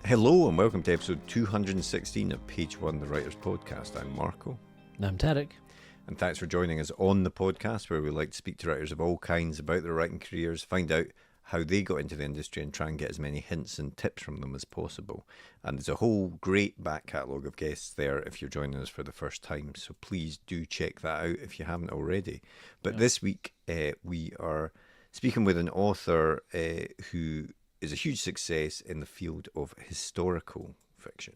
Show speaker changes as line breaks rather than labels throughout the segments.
Hello and welcome to episode 216 of Page One, the Writers Podcast. I'm Marco.
And I'm Tarek.
And thanks for joining us on the podcast, where we like to speak to writers of all kinds about their writing careers, find out how they got into the industry and try and get as many hints and tips from them as possible. And there's a whole great back catalogue of guests there if you're joining us for the first time. So please do check that out if you haven't already. But this week we are speaking with an author who is a huge success in the field of historical fiction.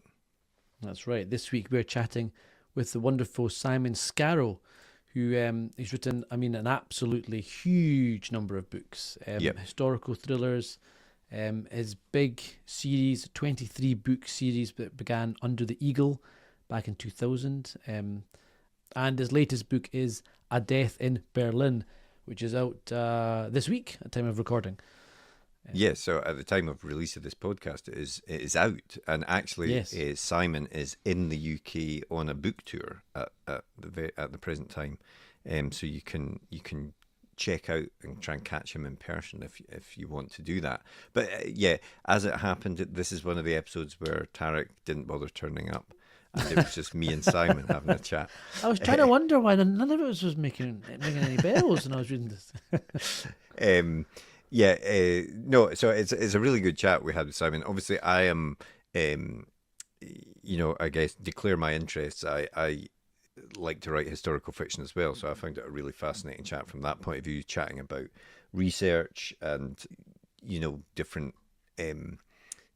That's right. This week we're chatting with the wonderful Simon Scarrow, who he's written, an absolutely huge number of books, historical thrillers. His big series, 23-book series that began Under the Eagle back in 2000. And his latest book is A Death in Berlin, which is out this week at time of recording.
Yes, so at the time of release of this podcast, it is out, and actually, Simon is in the UK on a book tour at the present time, so you can check out and try and catch him in person if you want to do that. But as it happened, this is one of the episodes where Tarek didn't bother turning up, and it was just me and Simon having a chat.
I was trying to wonder why none of it was making any bells when I was reading this.
So it's a really good chat we had with Simon. Obviously, I am, I guess, declare my interests. I like to write historical fiction as well, so I found it a really fascinating chat from that point of view, chatting about research and, different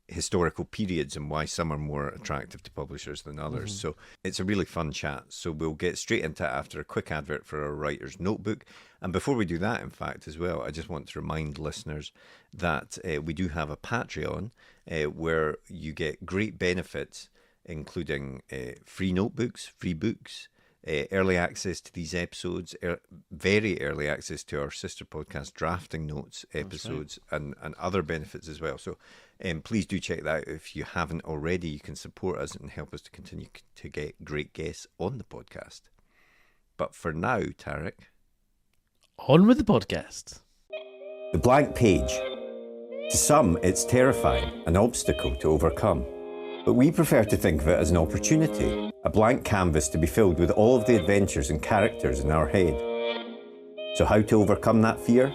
historical periods and why some are more attractive to publishers than others. So it's a really fun chat. So we'll get straight into it after a quick advert for our writer's notebook. And before we do that, in fact, as well, I just want to remind listeners that we do have a Patreon where you get great benefits, including free notebooks, free books, early access to these episodes, very early access to our sister podcast Drafting Notes episodes, and other benefits as well. So please do check that out if you haven't already. You can support us and help us to continue to get great guests on the podcast. But for now, Tarek,
on with the podcast.
The blank page. To some, it's terrifying, an obstacle to overcome. But we prefer to think of it as an opportunity, a blank canvas to be filled with all of the adventures and characters in our head. So how to overcome that fear?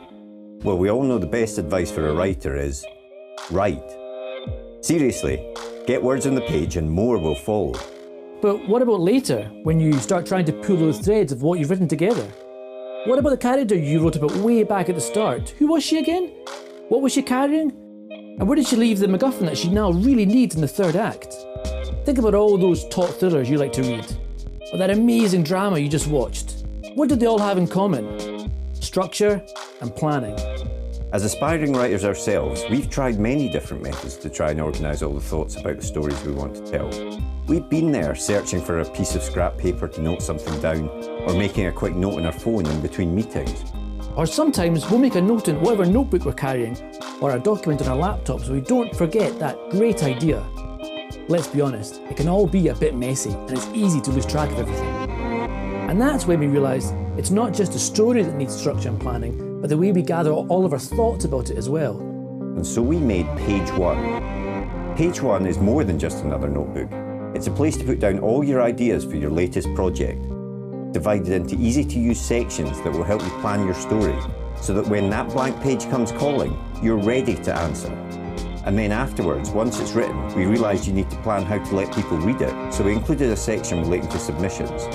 Well, we all know the best advice for a writer is write. Seriously, get words on the page and more will follow.
But what about later, when you start trying to pull those threads of what you've written together? What about the character you wrote about way back at the start? Who was she again? What was she carrying? And where did she leave the MacGuffin that she now really needs in the third act? Think about all those top thrillers you like to read, or that amazing drama you just watched. What did they all have in common? Structure and planning.
As aspiring writers ourselves, we've tried many different methods to try and organise all the thoughts about the stories we want to tell. We've been there searching for a piece of scrap paper to note something down, or making a quick note on our phone in between meetings.
Or sometimes we'll make a note in whatever notebook we're carrying, or a document on our laptop so we don't forget that great idea. Let's be honest, it can all be a bit messy and it's easy to lose track of everything. And that's when we realised it's not just the story that needs structure and planning, but the way we gather all of our thoughts about it as well.
And so we made Page One. Page One is more than just another notebook. It's a place to put down all your ideas for your latest project, divided into easy-to-use sections that will help you plan your story, so that when that blank page comes calling, you're ready to answer. And then afterwards, once it's written, we realised you need to plan how to let people read it, so we included a section relating to submissions.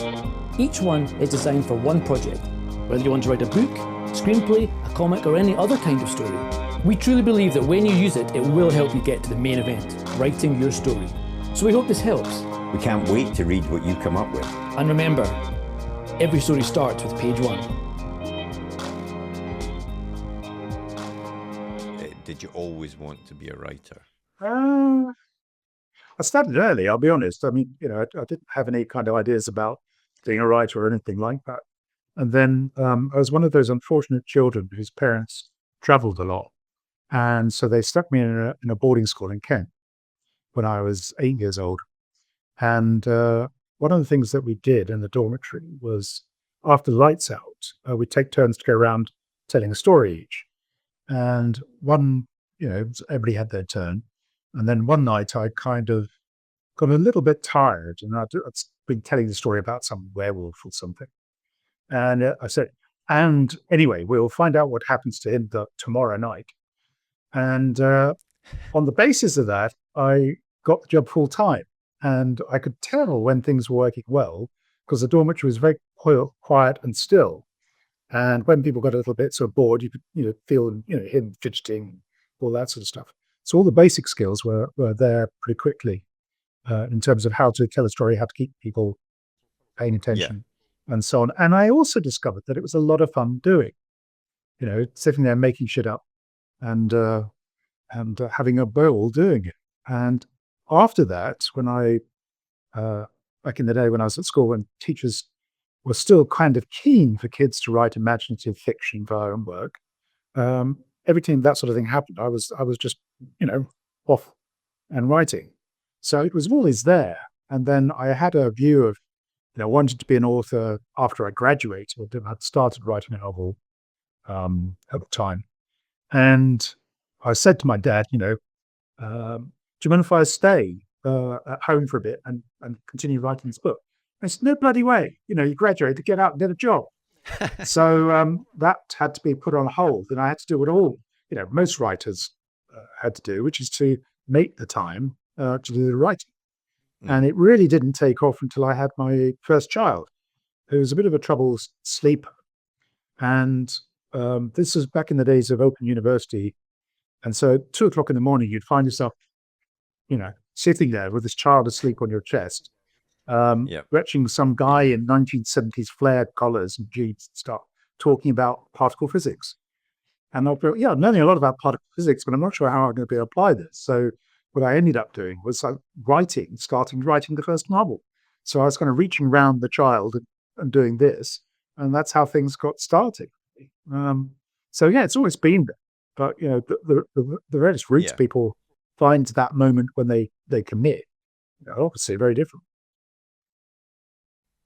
Each one is designed for one project, whether you want to write a book, screenplay, a comic, or any other kind of story. We truly believe that when you use it, it will help you get to the main event, writing your story. So we hope this helps.
We can't wait to read what you come up with.
And remember, every story starts with page one.
did you always want to be a writer?
I started early, I'll be honest. I mean, I didn't have any kind of ideas about being a writer or anything like that. And then I was one of those unfortunate children whose parents traveled a lot. And so they stuck me in a boarding school in Kent when I was 8 years old. And one of the things that we did in the dormitory was, after the lights out, we'd take turns to go around telling a story each. And one, everybody had their turn. And then one night I kind of got a little bit tired, and I'd been telling the story about some werewolf or something. And I said, and anyway, we'll find out what happens to him tomorrow night. And on the basis of that, I got the job full time. And I could tell when things were working well, because the dormitory was very quiet and still. And when people got a little bit sort of bored, you could feel him fidgeting, all that sort of stuff. So all the basic skills were there pretty quickly in terms of how to tell a story, how to keep people paying attention, and so on. And I also discovered that it was a lot of fun doing, sitting there making shit up and having a ball doing it. And after that, when I back in the day when I was at school, when teachers were still kind of keen for kids to write imaginative fiction for homework, every time that sort of thing happened, I was just off and writing. So it was always there. And then I had a view of wanted to be an author after I graduated. I'd started writing a novel at the time, and I said to my dad, do you mind if I stay at home for a bit and continue writing this book? I said, no bloody way. You graduated, get out and get a job. So that had to be put on hold, and I had to do what all most writers had to do, which is to make the time to do the writing. And it really didn't take off until I had my first child, who was a bit of a trouble sleeper. And this was back in the days of Open University. And so at 2:00 in the morning, you'd find yourself, sitting there with this child asleep on your chest, watching some guy in 1970s flared collars and jeans and stuff talking about particle physics. And I'll go, I'm learning a lot about particle physics, but I'm not sure how I'm going to be able to apply this. So what I ended up doing was starting writing the first novel. So I was kind of reaching around the child and doing this, and that's how things got started. So it's always been there. But the various routes people find that moment when they commit, obviously very different.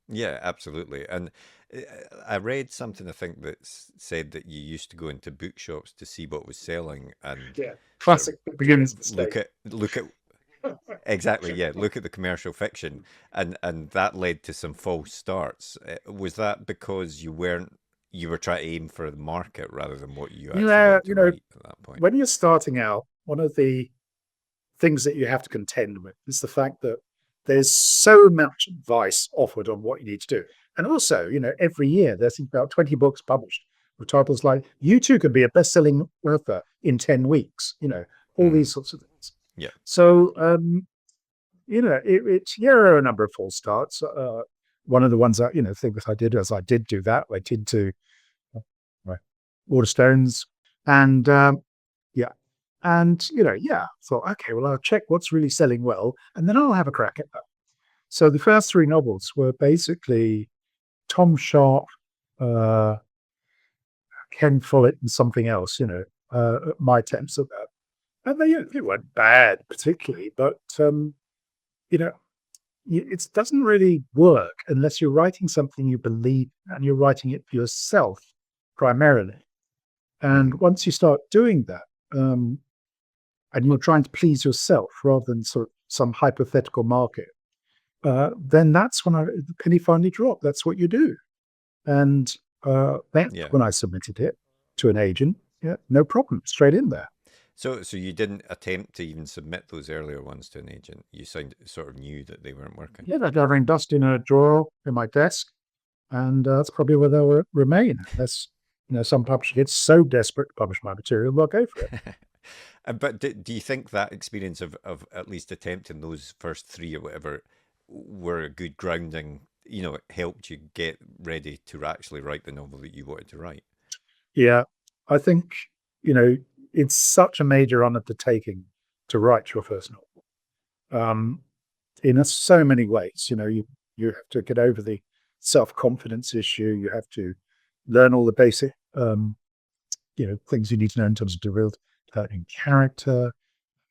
Yeah, absolutely. And I read something, I think, that said that you used to go into bookshops to see what was selling and
classic beginner's mistake.
Look at exactly, look at the commercial fiction, and that led to some false starts. Was that because you were trying to aim for the market rather than what you actually wanted to write at that point?
When you're starting out, one of the things that you have to contend with is the fact that there's so much advice offered on what you need to do. And also, every year there's about 20 books published with titles like, you too can be a best-selling author in 10 weeks, all these sorts of things.
Yeah.
So, there are a number of false starts. One of the ones that, thing that I did is I did do that. I did to Waterstones and, thought, okay, well, I'll check what's really selling well, and then I'll have a crack at that. So the first 3 novels were basically Tom Sharp, Ken Follett, and something else, my attempts at that. And they weren't bad particularly, but, it doesn't really work unless you're writing something you believe and you're writing it for yourself primarily. And once you start doing that, and you're trying to please yourself rather than sort of some hypothetical market, then that's when the penny finally dropped. That's what you do. And that's when I submitted it to an agent. Yeah, no problem, straight in there.
So you didn't attempt to even submit those earlier ones to an agent? You sort of knew that they weren't working?
Yeah, they're gathering dust in a drawer in my desk, and that's probably where they'll remain. Unless, some publisher gets so desperate to publish my material, they'll go for it.
But do you think that experience of at least attempting those first 3 or whatever were a good grounding, it helped you get ready to actually write the novel that you wanted to write?
Yeah, I think, it's such a major undertaking to write your first novel. In so many ways, you have to get over the self-confidence issue. You have to learn all the basic, things you need to know in terms of developing character,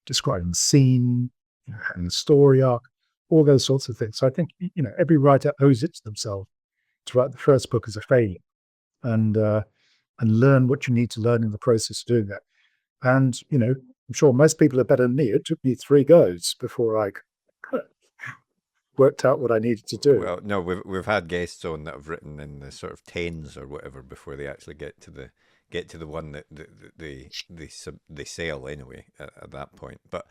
describing the scene, having the story arc, all those sorts of things. So I think, every writer owes it to themselves to write the first book as a failure. And and learn what you need to learn in the process of doing that. And, I'm sure most people are better than me. It took me 3 goes before I worked out what I needed to do.
Well, no, we've had guests on that have written in the sort of tens or whatever before they actually get to the one that they sell anyway at that point. But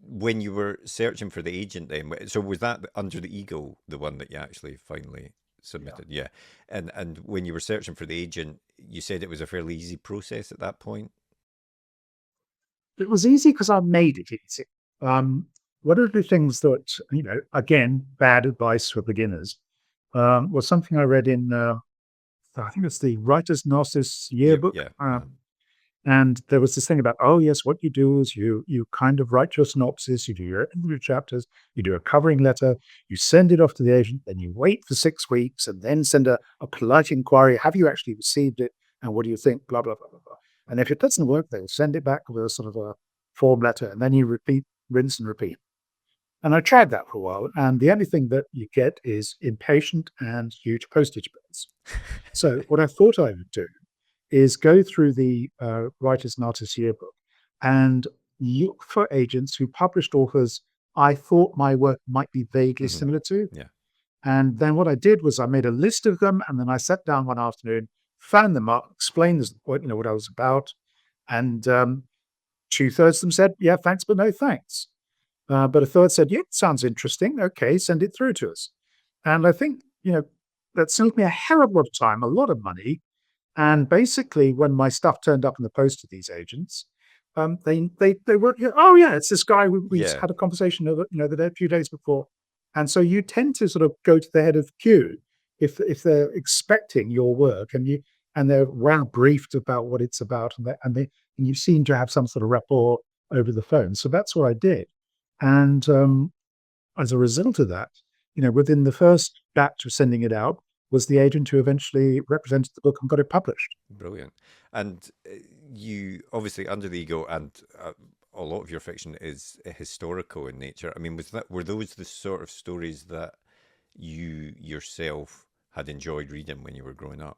when you were searching for the agent, then, so was that Under the Eagle the one that you actually finally submitted? Yeah. And when you were searching for the agent, you said it was a fairly easy process at that point.
It was easy because I made it easy. One of the things that, again, bad advice for beginners, was something I read in, I think it's the Writer's Gnosis yearbook.
Yeah.
And there was this thing about, oh, yes, what you do is you kind of write your synopsis, you do your individual chapters, you do a covering letter, you send it off to the agent, then you wait for 6 weeks and then send a polite inquiry. Have you actually received it? And what do you think? Blah, blah, blah, blah, blah. And if it doesn't work, they'll send it back with a sort of a form letter, and then you repeat, rinse and repeat. And I tried that for a while, and the only thing that you get is impatient and huge postage bills. So what I thought I would do is go through the Writers and Artists Yearbook and look for agents who published authors I thought my work might be vaguely similar to.
Yeah.
And then what I did was I made a list of them, and then I sat down one afternoon, found them up, explained what I was about, and 2/3 of them said, yeah, thanks, but no thanks. But a third said, yeah, it sounds interesting. Okay, send it through to us. And I think, that saved me a hell of a lot of time, a lot of money. And basically, when my stuff turned up in the post to these agents, they were, oh yeah, it's this guy we just had a conversation a few days before. And so you tend to sort of go to the head of the queue if they're expecting your work and they're well briefed about what it's about and you seem to have some sort of rapport over the phone. So that's what I did. And as a result of that, within the first batch of sending it out was the agent who eventually represented the book and got it published.
Brilliant. And you obviously Under the Eagle and a lot of your fiction is historical in nature. I mean, were those the sort of stories that you yourself had enjoyed reading when you were growing up?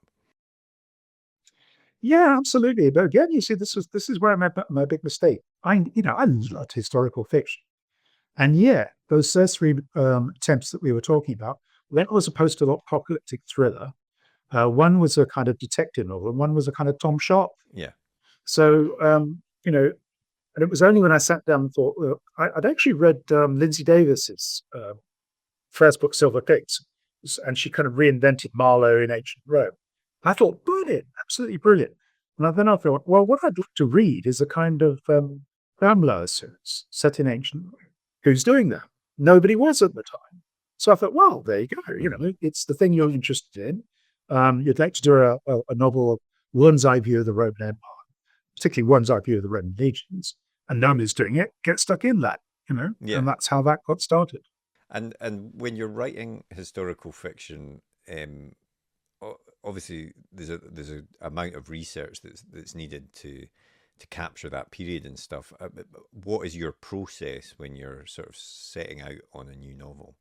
Yeah, absolutely. But again, you see, this is where I made my big mistake. I loved historical fiction. And yeah, those first 3 attempts that we were talking about, one was a post-apocalyptic thriller. One was a kind of detective novel, and one was a kind of Tom Sharp.
Yeah.
So, and it was only when I sat down and thought, well, I'd actually read Lindsay Davis's first book, Silver Pigs, and she kind of reinvented Marlowe in ancient Rome. I thought, brilliant, absolutely brilliant. And then I thought, well, what I'd like to read is a kind of Pamela series set in ancient Rome. Who's doing that? Nobody was at the time. So I thought, well, there you go. It's the thing you're interested in. You'd like to do a novel of one's eye view of the Roman Empire, particularly one's eye view of the Roman legions, and nobody's doing it. Get stuck in that,
Yeah.
And that's how that got started.
And when you're writing historical fiction, obviously there's a amount of research that's needed to capture that period and stuff. What is your process when you're sort of setting out on a new novel?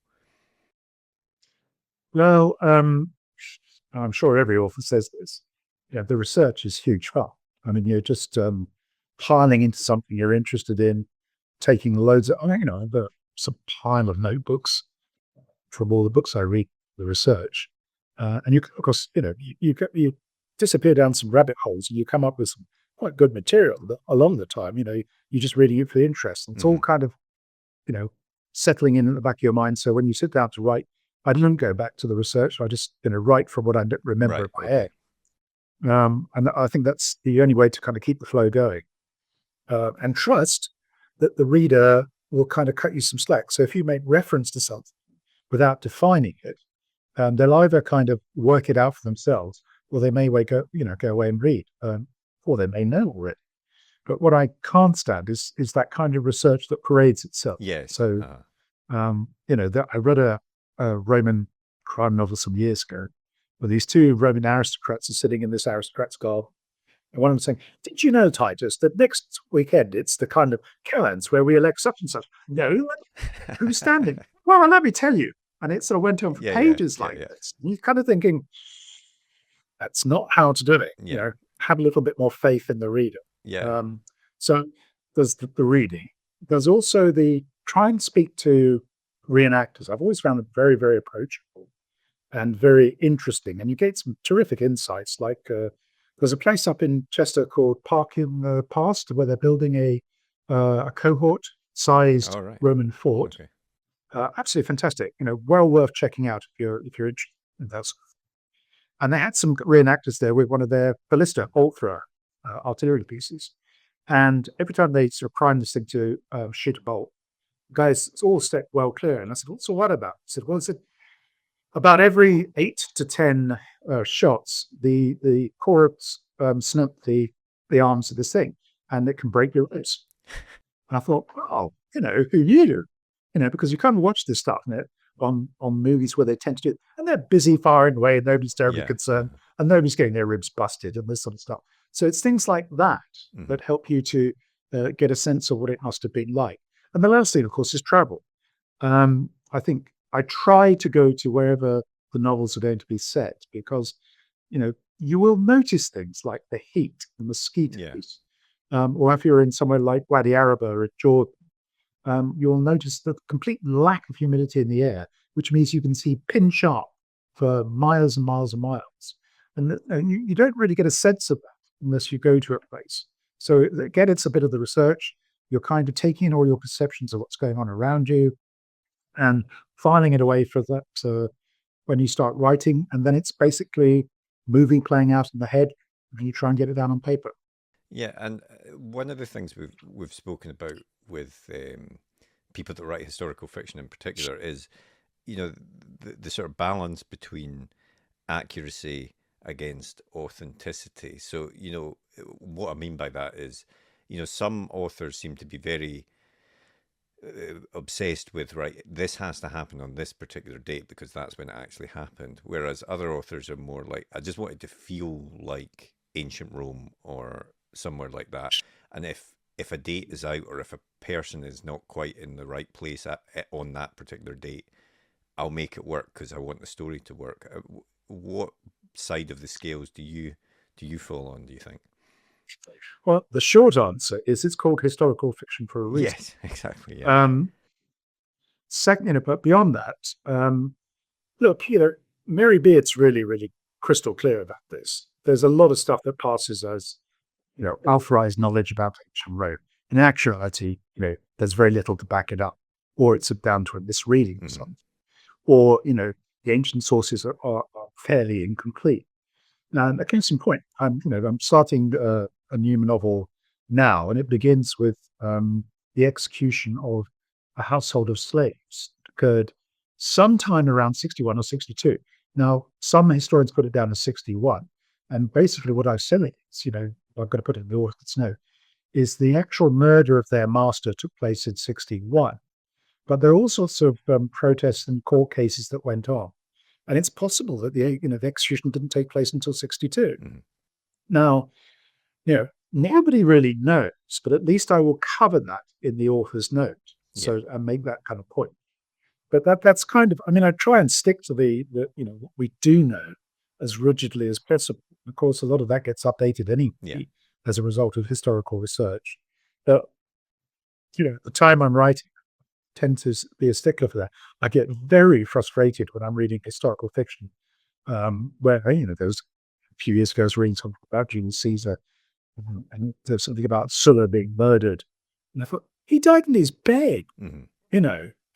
Well, I'm sure every author says this. Yeah, the research is huge fun. I mean, you're just piling into something you're interested in, taking loads of, some pile of notebooks from all the books I read, the research. And you, of course, you disappear down some rabbit holes and you come up with some quite good material along the time. You're just reading it for the interest. And it's all kind of, settling in the back of your mind. So when you sit down to write, I don't go back to the research. I just, write from what I remember in my head. And I think that's the only way to kind of keep the flow going. And trust that the reader will kind of cut you some slack. So if you make reference to something without defining it, they'll either kind of work it out for themselves, or they may go away and read, or they may know already. But what I can't stand is that kind of research that parades itself.
Yes.
So, I read a Roman crime novel some years ago, where these 2 Roman aristocrats are sitting in this aristocrat's garden. And one of them saying, did you know, Titus, that next weekend it's the kind of Calends where we elect such and such? No, who's standing? Well, let me tell you. And it sort of went on for pages like this. And you're kind of thinking, That's not how to do it.
Yeah.
Have a little bit more faith in the reader.
Yeah.
So there's the reading. There's also the try and speak to reenactors. I've always found them very, very approachable and very interesting. And you get some terrific insights. Like there's a place up in Chester called Park in the Past where they're building a cohort-sized
All right.
Roman fort.
Okay.
Absolutely fantastic. Well worth checking out if you're interested in that. And they had some reenactors there with one of their ballista bolt thrower artillery pieces. And every time they sort of prime this thing to shoot a bolt, guys, it's all stepped well clear. And I said, what's all that about? I said, well, about every 8 to 10 shots, the corpse snip the arms of this thing, and it can break your ribs. And I thought, oh, who knew? Because you kind of watch this stuff on movies where they tend to do it, and they're busy firing away, and nobody's terribly concerned, and nobody's getting their ribs busted and this sort of stuff. So it's things like that that help you to get a sense of what it must have been like. And the last thing, of course, is travel. I think I try to go to wherever the novels are going to be set because, you will notice things like the heat, the mosquitoes, or if you're in somewhere like Wadi Araba or Jordan, you'll notice the complete lack of humidity in the air, which means you can see pin sharp for miles and miles and miles. And you don't really get a sense of that unless you go to a place. So again, it's a bit of the research. You're kind of taking in all your perceptions of what's going on around you and filing it away for that when you start writing. And then it's basically moving, playing out in the head, and you try and get it down on paper.
Yeah, and one of the things we've spoken about with people that write historical fiction in particular is, the sort of balance between accuracy against authenticity. So, what I mean by that is, some authors seem to be very obsessed with, right, this has to happen on this particular date because that's when it actually happened. Whereas other authors are more like, I just wanted to feel like ancient Rome or somewhere like that. And if a date is out or if a person is not quite in the right place on that particular date, I'll make it work because I want the story to work. What side of the scales do you fall on, do you think?
Well, the short answer is it's called historical fiction for a reason.
Yes, exactly. Yeah.
Second, but beyond that, look, Mary Beard's really, really crystal clear about this. There's a lot of stuff that passes as, authorized knowledge about ancient Rome. In actuality, there's very little to back it up, or it's down to a misreading or something, or the ancient sources are fairly incomplete. Now, a case in point, I'm starting a new novel now, and it begins with the execution of a household of slaves that occurred sometime around 61 or 62. Now, some historians put it down as 61, and basically what I've said is, I'm going to put it in the author's note, is the actual murder of their master took place in 61, but there are all sorts of protests and court cases that went on. And it's possible that the execution didn't take place until 62. Now, nobody really knows, but at least I will cover that in the author's note. So and make that kind of point. But that's kind of, I try and stick to the what we do know as rigidly as possible. Of course, a lot of that gets updated anyway as a result of historical research. But, the time I'm writing, tend to be a stickler for that. I get very frustrated when I'm reading historical fiction, where there was a few years ago I was reading something about Julius Caesar, and there's something about Sulla being murdered, and I thought he died in his bed, and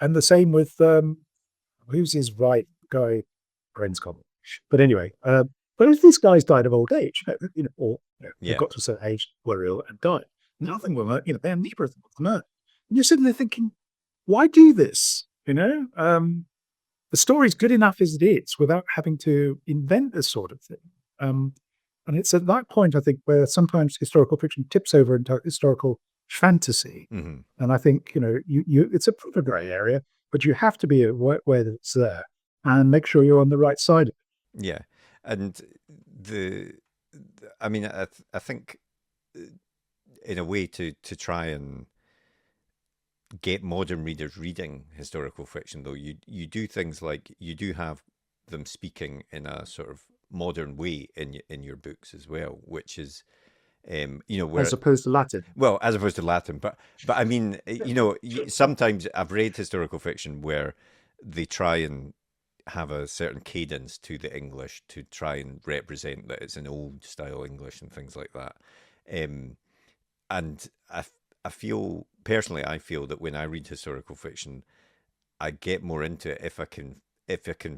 the same with who's his right guy, brain's gone. But anyway, but if these guys died of old age, or they got to a certain age, were ill and died, nothing were murdered. They're neither of them were murdered. And you're sitting there thinking, why do this? The story's good enough as it is without having to invent this sort of thing. And it's at that point, I think, where sometimes historical fiction tips over into historical fantasy. And I think, it's a proper grey area, but you have to be aware that it's there and make sure you're on the right side of it.
Yeah. And I think in a way to try and get modern readers reading historical fiction, though, you do things like you do have them speaking in a sort of modern way in your books as well, which is, where
as opposed to Latin.
well, as opposed to Latin, but I mean, sometimes I've read historical fiction where they try and have a certain cadence to the English to try and represent that it's an old style English and things like that. And I feel personally, I feel that when I read historical fiction, I get more into it if I can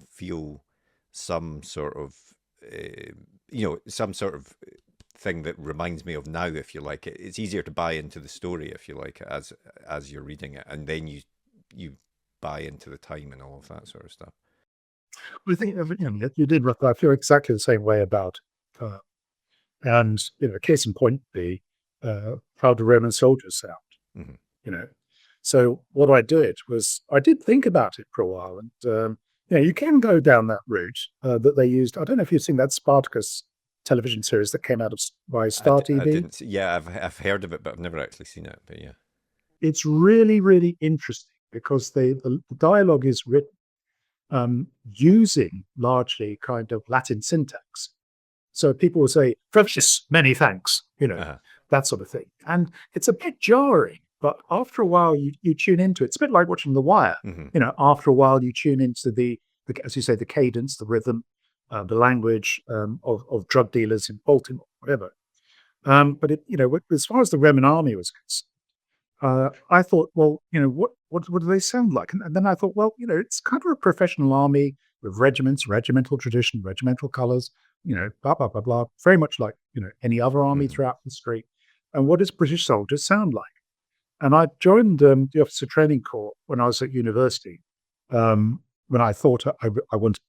feel some sort of some sort of thing that reminds me of now, if you like it. It's easier to buy into the story, if you like it, as you're reading it, and then you buy into the time and all of that sort of stuff.
Well, I think you did. I feel exactly the same way about, and case in point, how do Roman soldiers sound?
Mm-hmm.
So what I did was I did think about it for a while, and you can go down that route that they used. I don't know if you've seen that Spartacus television series that came out by Star TV.
I didn't. Yeah, I've heard of it, but I've never actually seen it. But yeah,
it's really, really interesting because the dialogue is written using largely kind of Latin syntax. So people will say, "Preface, many thanks," that sort of thing, and it's a bit jarring. But after a while, you tune into it. It's a bit like watching The Wire.
Mm-hmm.
After a while, you tune into the as you say, the cadence, the rhythm, the language of drug dealers in Baltimore, whatever. But as far as the Roman army was concerned, I thought, well, what do they sound like? And then I thought, well, it's kind of a professional army with regiments, regimental tradition, regimental colors, blah blah blah blah, very much like any other army throughout history. And what does British soldiers sound like? And I joined the officer training corps when I was at university. When I thought I wanted,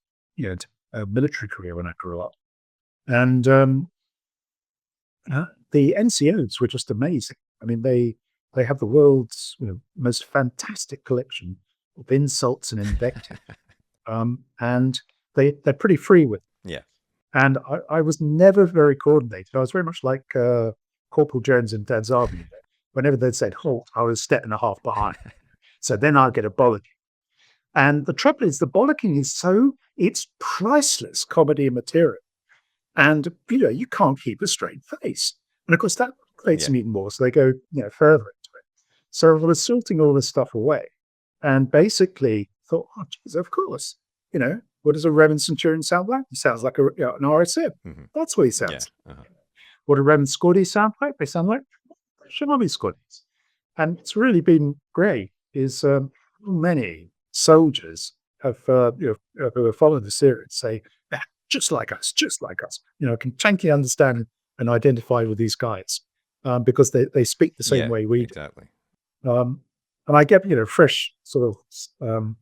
a military career when I grew up, and the NCOs were just amazing. I mean, they have the world's most fantastic collection of insults and invective, and they're pretty free with it.
Yeah.
And I was never very coordinated. I was very much like Corporal Jones in Dad's Army. Whenever they'd said halt, I was a step and a half behind. So then I'd get a bollocking. And the trouble is, the bollocking is it's priceless comedy material. And, you can't keep a straight face. And of course, that creates them even more. So they go, further into it. So I was sorting all this stuff away and basically thought, oh, geez, of course, what does a Roman centurion sound like? He sounds like an RSM.
Mm-hmm.
That's what he sounds like.
Uh-huh.
What do Roman squaddies sound like? They sound like army squaddies. And it's really been great is many soldiers have who have followed the series say, just like us, can frankly understand and identify with these guys because they speak the same way we do.
Exactly.
And I get fresh sort of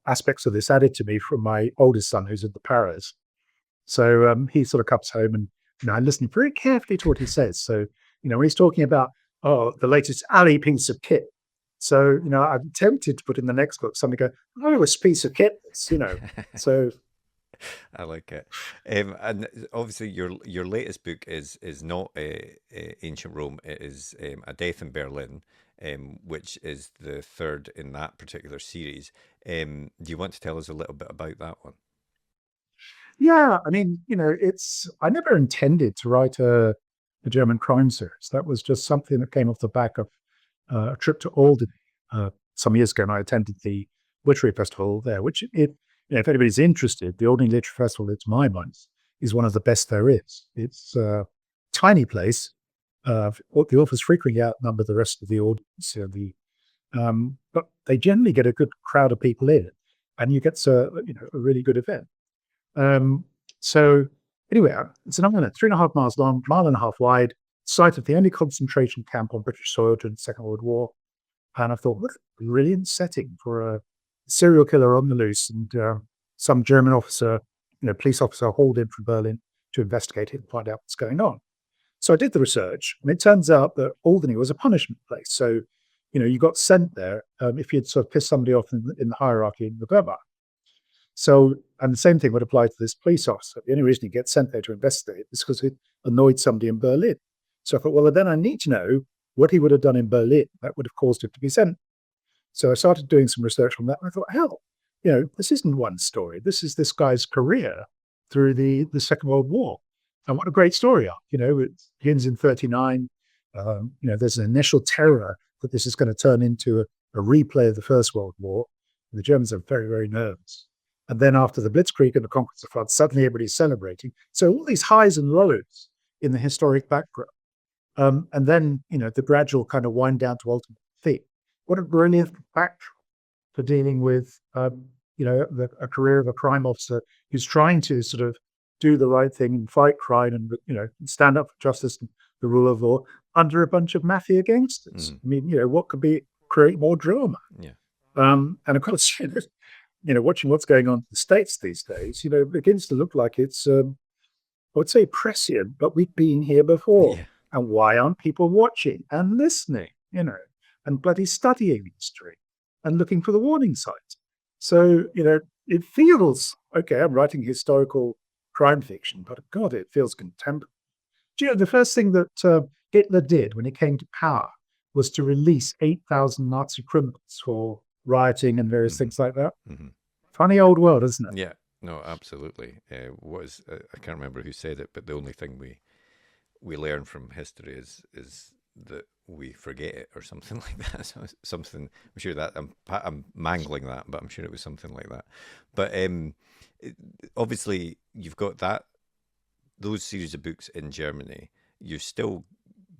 aspects of this added to me from my oldest son who's in the Paras. So he sort of comes home and I listen very carefully to what he says. So when he's talking about the latest alley piece of kit. So, I'm tempted to put in the next book something go, it's a piece of kit, So
I like it. And obviously your latest book is not Ancient Rome. It is A Death in Berlin, which is the third in that particular series. Do you want to tell us a little bit about that one?
Yeah, I mean, I never intended to write a German crime series. That was just something that came off the back of a trip to Alderney some years ago, and I attended the literary festival there, which if anybody's interested, the Alderney Literary Festival, to my mind, is one of the best there is. It's a tiny place. The authors frequently outnumber the rest of the audience, but they generally get a good crowd of people in, and you get a really good event. So anyway, it's an island 3.5 miles long, 1.5 miles wide, site of the only concentration camp on British soil during the Second World War. And I thought, what a brilliant setting for a serial killer on the loose and some German officer, police officer hauled in from Berlin to investigate it and find out what's going on. So I did the research, and it turns out that Alderney was a punishment place. So, you got sent there if you'd sort of pissed somebody off in the hierarchy in the Wehrmacht. So, and the same thing would apply to this police officer. The only reason he gets sent there to investigate is because he annoyed somebody in Berlin. So I thought, well, then I need to know what he would have done in Berlin that would have caused him to be sent. So I started doing some research on that. And I thought, hell, this isn't one story. This is this guy's career. through the Second World War. And what a great story arc. You know, it begins in 39. You know, there's an initial terror that this is going to turn into a replay of the First World War. The Germans are very, very nervous. And then after the Blitzkrieg and the conquest of France, suddenly everybody's celebrating. So all these highs and lows in the historic background. And then, you know, the gradual kind of wind down to ultimate defeat. What a brilliant backdrop for dealing with, you know, a career of a crime officer who's trying to sort of do the right thing and fight crime and, you know, stand up for justice and the rule of law under a bunch of mafia gangsters. I mean, you know, what could create more drama?
Yeah.
And of course, you know, watching what's going on in the States these days, you know, it begins to look like it's, I would say prescient, but we've been here before.
Yeah.
And why aren't people watching and listening, you know, and bloody studying history and looking for the warning signs? So, you know, it feels, okay, I'm writing historical crime fiction, but God, it feels contemporary. Do you know, the first thing that Hitler did when he came to power was to release 8,000 Nazi criminals for rioting and various things like that. Funny old world, isn't it?
Yeah, no, absolutely. I can't remember who said it, but the only thing we learn from history is that we forget it or something like that. So something, I'm sure that I'm mangling that, but I'm sure it was something like that. But obviously you've got those series of books in Germany. You've still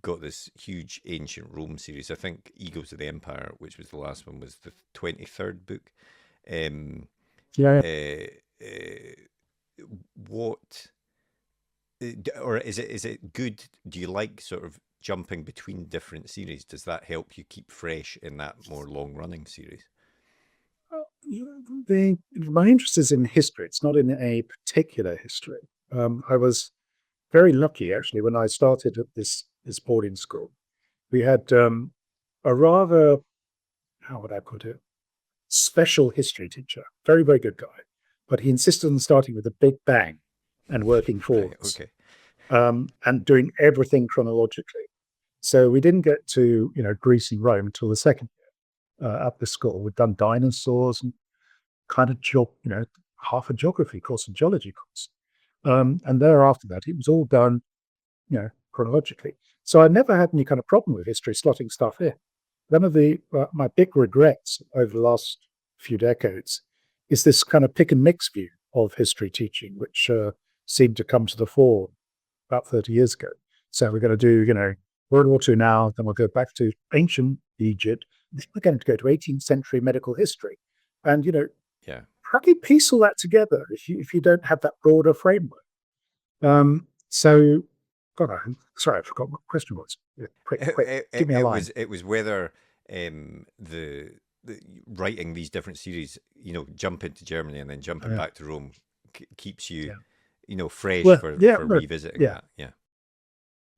got this huge ancient Rome series. I think Egos of the Empire, which was the last one, was the 23rd book. What, or is it good? Do you like sort of jumping between different series? Does that help you keep fresh in that more long running series?
Well, my interest is in history. It's not in a particular history. I was very lucky actually when I started at this boarding school. We had a rather, how would I put it, special history teacher, very, very good guy, but he insisted on starting with a big bang and working forwards.
Okay.
And doing everything chronologically. So we didn't get to, you know, Greece and Rome until the second year at the school. We'd done dinosaurs and kind of half a geography course and geology course. And thereafter that, it was all done, you know, chronologically. So I never had any kind of problem with history slotting stuff in. One of my big regrets over the last few decades is this kind of pick and mix view of history teaching, which seemed to come to the fore about 30 years ago. So we're going to do, you know, World War II now, then we'll go back to ancient Egypt, then we're going to go to 18th century medical history. And, you know, how do you piece all that together if you don't have that broader framework? So, God, sorry, I forgot what the question was. Quick, give me a line.
It was whether the writing these different series, you know, jump into Germany and then jumping back to Rome keeps you, you know, fresh for revisiting that.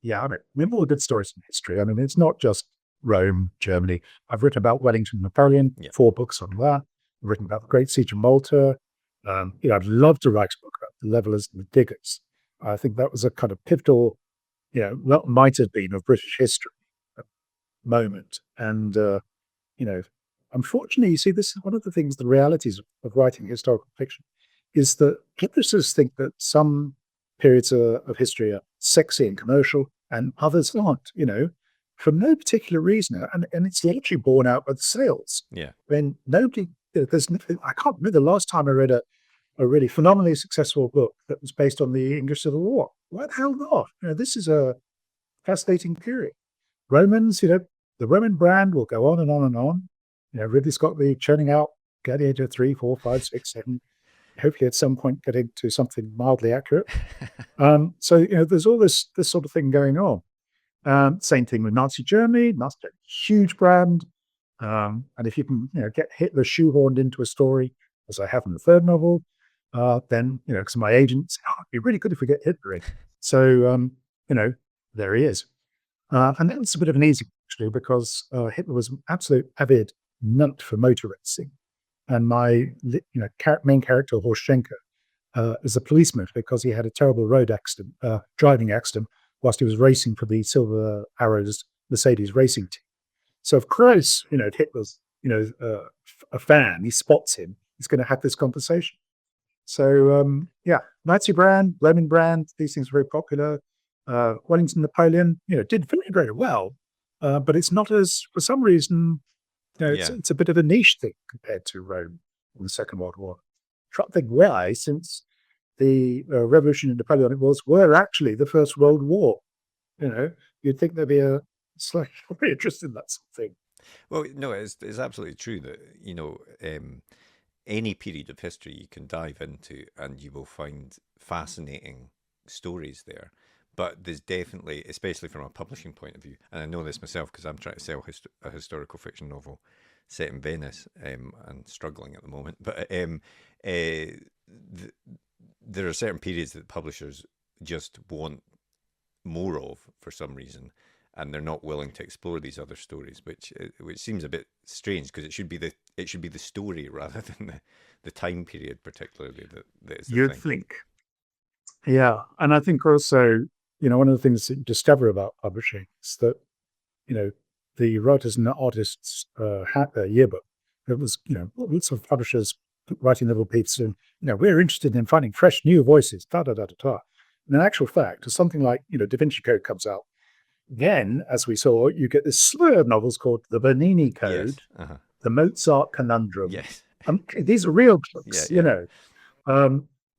Yeah, I mean, remember all the good stories in history. I mean, it's not just Rome, Germany. I've written about Wellington and Napoleon, 4 books on that. I've written about the Great Siege of Malta. You know, I'd love to write a book about the Levellers and the Diggers. I think that was a kind of pivotal, you know, what might have been of British history moment. And, you know, unfortunately, you see, this is one of the things, the realities of writing historical fiction, is that publishers think that some periods of history are sexy and commercial and others aren't, you know, for no particular reason. And it's literally borne out by the sales.
Yeah.
When nobody, I can't remember the last time I read a really phenomenally successful book that was based on the English Civil War. Why the hell not? You know, this is a fascinating period. Romans, you know, the Roman brand will go on and on and on. You know, Ridley Scott be churning out Gladiator 3, 4, 5, 6, 7. Hopefully at some point getting to something mildly accurate. So, you know, there's all this sort of thing going on. Same thing with Nazi Germany. Nazi Germany, huge brand. And if you can, you know, get Hitler shoehorned into a story, as I have in the third novel, then, you know, because my agent said, it'd be really good if we get Hitler in. So, you know, there he is. And that's a bit of an easy one, actually, because Hitler was an absolute avid nut for motor racing. And my, you know, main character, Horst Schenker, is a policeman because he had a terrible road accident, driving accident, whilst he was racing for the Silver Arrows Mercedes racing team. So, of course, you know, Hitler's, you know, a fan. He spots him. He's going to have this conversation. So Nazi brand, Lemon brand, these things are very popular. Wellington Napoleon, did very well, but it's not as, for some reason, it's a bit of a niche thing compared to Rome in the Second World War. Trying to think why, since the revolution in Napoleonic Wars were actually the First World War. You'd think there'd be a slight interest in that sort of thing.
Well, no, it's absolutely true that, any period of history you can dive into and you will find fascinating stories there. But there's definitely, especially from a publishing point of view, and I know this myself because I'm trying to sell a historical fiction novel set in Venice and struggling at the moment. But there are certain periods that publishers just want more of for some reason, and they're not willing to explore these other stories, which seems a bit strange because it should be the story rather than the time period, particularly that is the
You'd
thing.
think, yeah, and I think also one of the things that you discover about publishing is that the Writers and Artists yearbook. It was lots of publishers writing little pieces, and we're interested in finding fresh new voices. Da da da da da. And in actual fact, as something like Da Vinci Code comes out, then, as we saw, you get this slew of novels called the Bernini Code,
Yes.
the Mozart Conundrum.
Yes.
These are real books,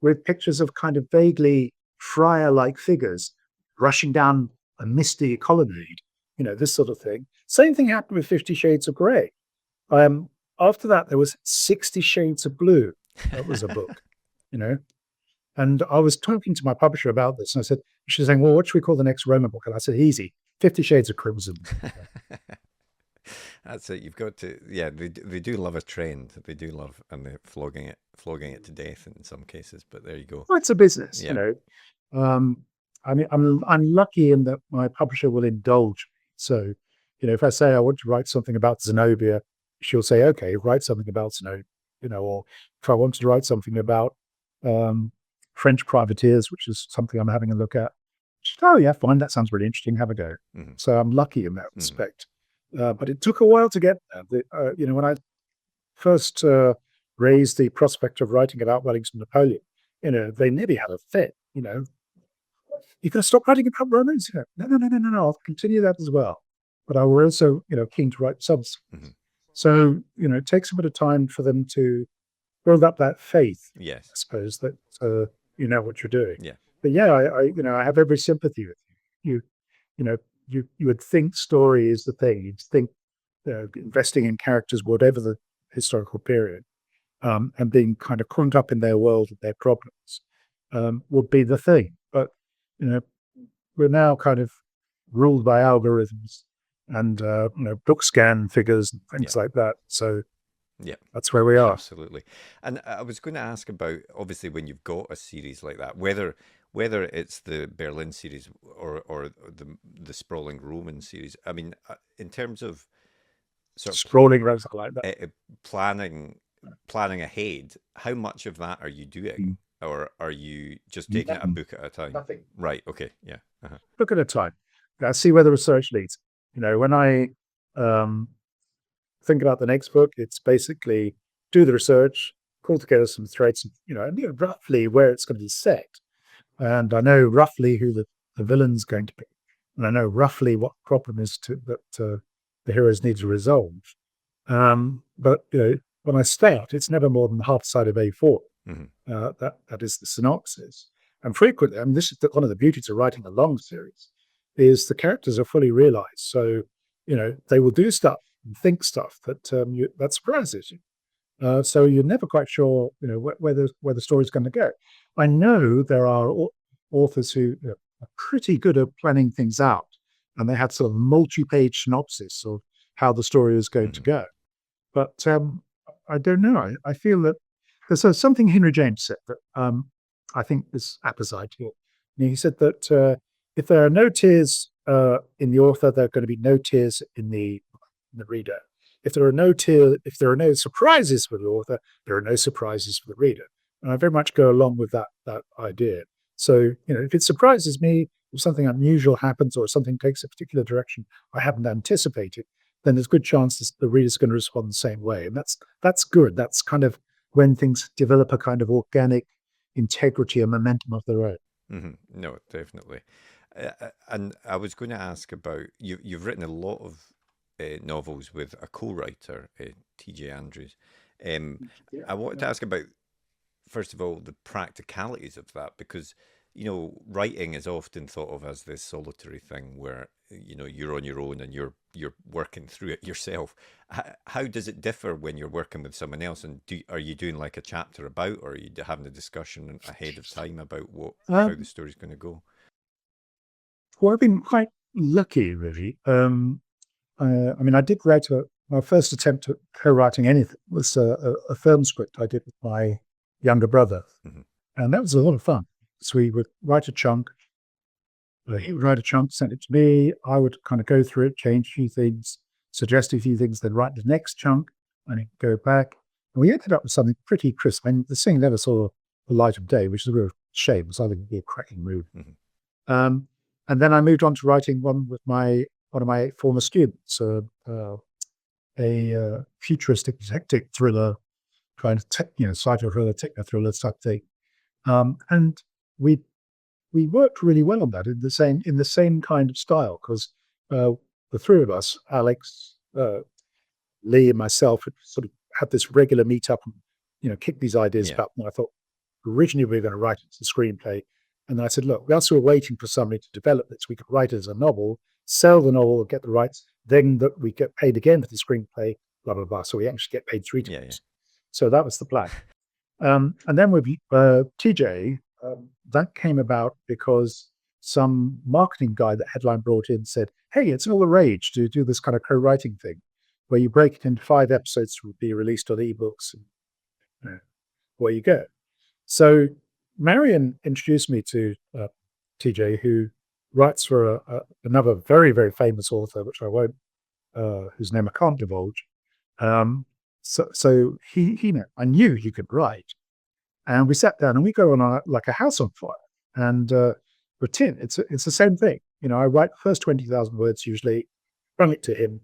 with pictures of kind of vaguely friar-like figures rushing down a misty colonnade, this sort of thing. Same thing happened with 50 Shades of Grey. After that, there was 60 Shades of Blue. That was a book, And I was talking to my publisher about this, and I said, she's saying, well, what should we call the next Roman book? And I said, easy, 50 Shades of Crimson.
That's it. You've got to, they do love a trend. They do love, and they're flogging it to death in some cases. But there you go.
Well, it's a business, I mean, I'm lucky in that my publisher will indulge me. So, if I say I want to write something about Zenobia, she'll say, okay, write something about Zenobia, or if I wanted to write something about French privateers, which is something I'm having a look at, she said, oh yeah, fine, that sounds really interesting, have a go.
Mm-hmm.
So I'm lucky in that respect. But it took a while to get there. When I first raised the prospect of writing about Wellington Napoleon, they nearly had a fit, you're going to stop writing about Romans? No, I'll continue that as well. But I was also, keen to write subs.
Mm-hmm.
So, it takes a bit of time for them to build up that faith.
Yes.
I suppose that you know what you're doing.
Yeah.
But yeah, I have every sympathy with you. You would think story is the thing. You'd think investing in characters, whatever the historical period, and being kind of caught up in their world and their problems would be the thing. But we're now kind of ruled by algorithms and book scan figures and things like that. So that's where we are.
Absolutely. And I was going to ask about, obviously, when you've got a series like that, whether it's the Berlin series or the sprawling Roman series. I mean, in terms of sort of
sprawling Roman like that,
planning ahead, how much of that are you doing? Or are you just taking it a book at a time?
Nothing.
Right. Okay. Yeah. Uh-huh.
Book at a time. I see where the research leads. When I think about the next book, it's basically do the research, pull together some threads, and roughly where it's going to be set. And I know roughly who the villain's going to be. And I know roughly what problem is that the heroes need to resolve. But, when I start, it's never more than half the side of A4.
Mm-hmm.
That is the synopsis. And frequently, this is one of the beauties of writing a long series, is the characters are fully realized. So, they will do stuff and think stuff that surprises you. So you're never quite sure, where the story's going to go. I know there are authors who are pretty good at planning things out, and they had sort of multi-page synopsis of how the story is going to go. But I don't know. I feel that there's something Henry James said that I think is apposite here. He said that if there are no tears in the author, there are going to be no tears in the reader. If there are no surprises for the author, there are no surprises for the reader. And I very much go along with that idea. So, if it surprises me, if something unusual happens or something takes a particular direction I haven't anticipated, then there's a good chance that the reader's going to respond the same way. And that's good. That's kind of when things develop a kind of organic integrity and momentum of their own.
No, definitely. And I was going to ask about you've written a lot of novels with a co-writer, TJ Andrews. I wanted to ask about, first of all, the practicalities of that, because writing is often thought of as this solitary thing where you're on your own and you're working through it yourself. How does it differ when you're working with someone else? And are you doing like a chapter about, or are you having a discussion ahead of time about how the story's going to go?
Well, I've been quite lucky, really. I did write my first attempt at co-writing anything was a film script I did with my younger brother, and that was a lot of fun. So we would write a chunk, he would write a chunk, send it to me. I would kind of go through it, change a few things, suggest a few things, then write the next chunk, and then go back. And we ended up with something pretty crisp. I mean, the thing never saw the light of day, which is a real shame, because I think it'd be a cracking movie. And then I moved on to writing one with one of my former students, a futuristic detective thriller, kind of psycho thriller, techno thriller type thing. And we worked really well on that in the same kind of style, because the three of us, Alex, Lee, and myself, had sort of had this regular meetup and kick these ideas about. And I thought originally we were going to write it as a screenplay, and I said, look, whilst we're waiting for somebody to develop this, we could write it as a novel, sell the novel, get the rights, then that we get paid again for the screenplay, blah blah blah. So we actually get paid 3 times. So that was the plan. And then with TJ, that came about because some marketing guy that Headline brought in said, hey, it's all the rage to do this kind of co-writing thing where you break it into 5 episodes to be released on ebooks, and where you go. So Marion introduced me to TJ, who writes for another very, very famous author, which I won't, whose name I can't divulge. So he I knew he could write. And we sat down and we go on like a house on fire. And with Tin, it's the same thing. I write the first 20,000 words usually, bring it to him.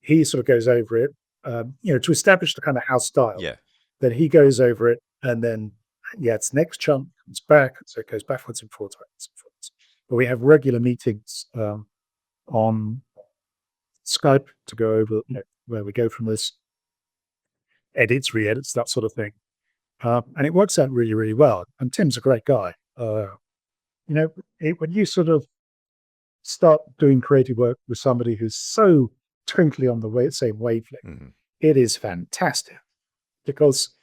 He sort of goes over it, to establish the kind of house style.
Yeah.
Then he goes over it, and then it's next chunk comes back, so it goes backwards and forwards. But we have regular meetings on Skype to go over, where we go from this, edits, re-edits, that sort of thing. And it works out really, really well. And Tim's a great guy. When you sort of start doing creative work with somebody who's so totally on the same wavelength, it is fantastic, because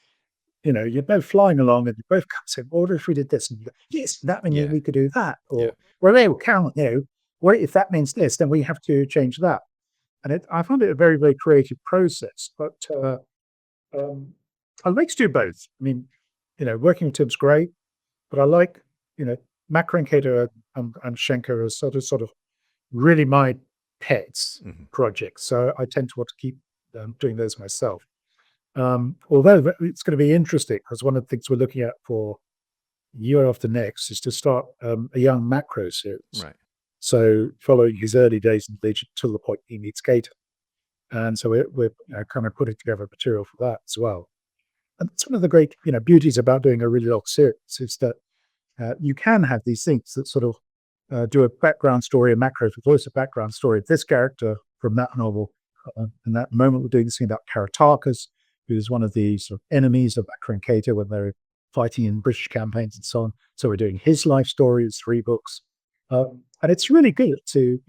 you're both flying along and you both come saying, well, what if we did this? And you go, yes, that means we could do that. Or, well, they will count, well, if that means this, then we have to change that. And I found it a very, very creative process. But I like to do both. I mean, working with Tim's great, but I like, Macro and Cato and Schenker are sort of really my pets projects. So I tend to want to keep doing those myself. Although it's going to be interesting, because one of the things we're looking at for year after next is to start a young Macro series.
Right.
So following his early days in Legion till the point he meets Cato. And so we're kind of putting together material for that as well. And it's one of the great beauties about doing a really long series is that you can have these things that sort of do a background story, a Macro for voice a background story of this character from that novel. In that moment, we're doing this thing about Karatakis, who's one of the sort of enemies of Macro and Cato when they're fighting in British campaigns and so on. So we're doing his life story, it's 3 books. And it's really good to,